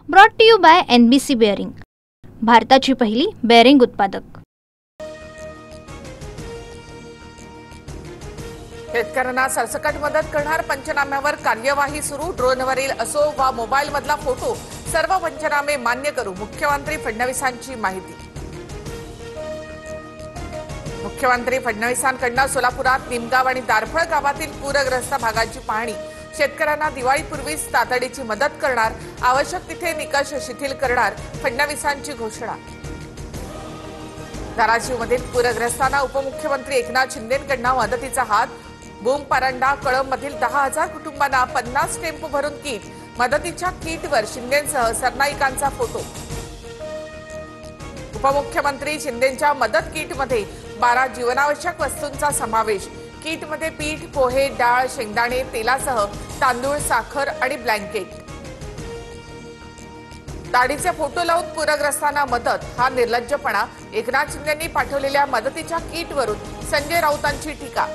Brought to you by NBC bearing, भारताची पहिली bearing उत्पादक। शेतकऱ्यांना सरसकट मदत करणार पंचनाम्यावर कार्यवाही सुरू। ड्रोनवरील असो वा मोबाईल मधला फोटो सर्व पंचनामे मान्य करू, मुख्यमंत्री फडणवीसांची माहिती। मुख्यमंत्री फडणवीसांकडून सोलापुरात निमगाव आणि दारफळ गावातील पूरग्रस्त भागाची पाहणी। शेतकऱ्यांना दिवाळीपूर्वीच तातडीची मदत करणार, आवश्यक तिथे निकष शिथिल करणार, फडणवीसांची घोषणा। धाराशिवमधील पूरग्रस्तांना उपमुख्यमंत्री एकनाथ शिंदेंकडून मदतीचा हात। बूम परांडा कळंबमधील 10,000 कुटुंबांना 50 टेम्पो भरून किट। मदतीच्या किटवर शिंदेंसह सरनाईकांचा फोटो। उपमुख्यमंत्री शिंदेंच्या मदत किटमध्ये 12 जीवनावश्यक वस्तूंचा समावेश। किटमध्ये पीठ, पोहे, डाळ, शेंगदाणे, तेलासह तांदूळ, साखर आणि ब्लँकेट। दाढीचे फोटो लावून पूरग्रस्तांना मदत हा निर्लज्जपणा। एकनाथ शिंदेंनी पाठवलेल्या मदतीच्या किटवरून संजय राऊतांची टीका।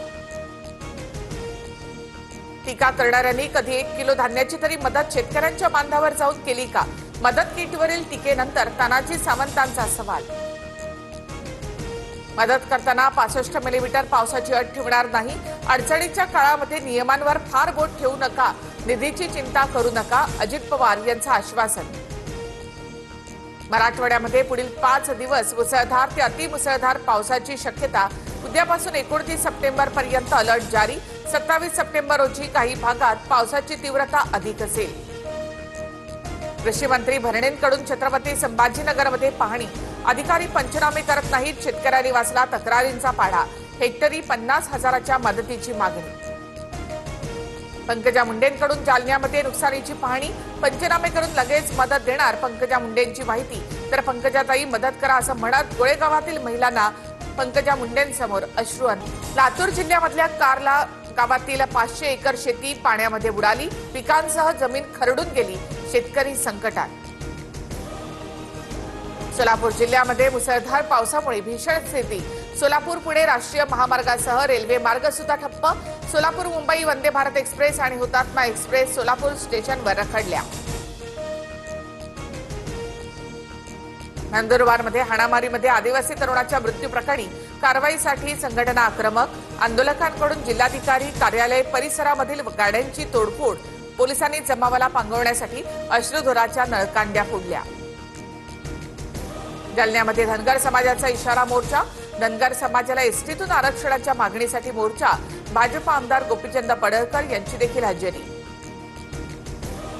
टीका करणाऱ्यांनी कधी 1 किलो धान्याची तरी मदत शेतकऱ्यांच्या बांधावर जाऊन केली का? मदत किटवरील टीकेनंतर तानाजी सावंतांचा सवाल। मदत करताना 65 मिलीमीटर पावसाची अट ठेवणार नाही। अडचणीच्या काळामध्ये नियमांवर फार बोट ठेवू नका, निधीची चिंता करू नका, अजित पवार यांचं आश्वासन। मराठवाड्यामध्ये पुढील 5 दिवस मुसळधार ते अतिमुसळधार पावसाची शक्यता। उद्यापासून 29 सप्टेंबर पर्यंत अलर्ट जारी। 27 सप्टेंबर रोजी काही भागात पावसाची तीव्रता अधिक असेल। कृषी मंत्री भरणेंकडून छत्रपती संभाजीनगरमध्ये पाहणी। अधिकारी पंचनामे करत नाहीत, शेतकऱ्यांनी वाचला तक्रारींचा पाढा। हेक्टरी 50,000च्या मदतीची मागणी। पंकजा मुंडेंकडून जालन्यामध्ये नुकसानीची पाहणी। पंचनामे करून लगेच मदत देणार, पंकजा मुंडेंची माहिती। तर पंकजाताई मदत करा असं म्हणत गोळेगावातील महिलांना पंकजा मुंडेंसमोर अश्रुअन। लातूर जिल्ह्यामधल्या कारला गावातील 500 एकर शेती पाण्यामध्ये बुडाली। पिकांसह जमीन खरडून गेली, शेतकरी संकटात। सोलापूर जिल्ह्यामध्ये मुसळधार पावसामुळे भीषण स्थिती। सोलापूर पुणे राष्ट्रीय महामार्गासह रेल्वे मार्ग सुद्धा ठप्प। सोलापूर मुंबई वंदे भारत एक्सप्रेस आणि हुतात्मा एक्सप्रेस सोलापूर स्टेशनवर रखडल्या। नंदुरबारमध्ये हाणामारीमध्ये आदिवासी तरुणाच्या मृत्यूप्रकरणी कारवाईसाठी संघटना आक्रमक। आंदोलकांकडून जिल्हाधिकारी कार्यालय परिसरामधील गाड्यांची तोडफोड। पोलिसांनी जमावाला पांगवण्यासाठी अश्रुधुराच्या नळकांड्या फोडल्या। जालन्यामध्ये धनगर समाजाचा इशारा मोर्चा। धनगर समाजाला एसटीतून आरक्षणाच्या मागणीसाठी मोर्चा। भाजप आमदार गोपीचंद पडळकर यांची देखील हजेरी।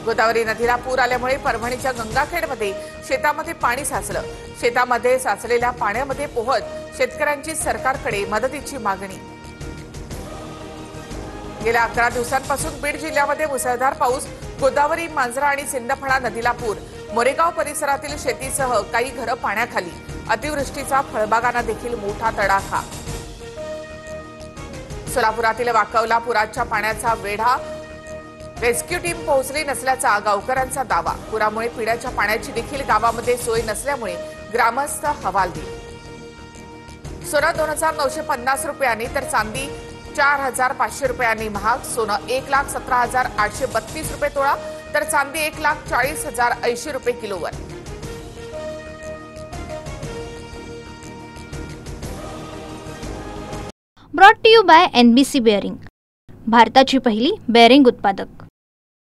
गोदावरी नदीला पूर आल्यामुळे परभणीच्या गंगाखेडमध्ये शेतामध्ये पाणी साचलं। शेतामध्ये साचलेल्या पाण्यामध्ये पोहत शेतकऱ्यांची सरकारकडे मदतीची मागणी। गेल्या 11 दिवसांपासून बीड जिल्ह्यामध्ये मुसळधार पाऊस। गोदावरी, मांजरा आणि सिंदफणा नदीला पूर। मोरेगाव परिसरातील शेतीसह काही घरं पाण्याखाली। अतिवृष्टीचा फळबागांना देखील मोठा तडाखा। सोलापुरातील वाकवला पुराच्या पाण्याचा वेढा। रेस्क्यू टीम पोहोचली नसल्याचा गावकऱ्यांचा दावा। पुरामुळे पिण्याच्या पाण्याची देखील गावामध्ये सोय नसल्यामुळे ग्रामस्थ हवालदिल। सोनं 2,950 रुपयांनी तर चांदी 4,500 रुपयांनी महाग। सोनं 1,17,832 रुपये तोळा तर चांदी 1,40,080 रुपये किलोवर। Brought to you by NBC bearing, भारताची पहिली बेअरिंग उत्पादक।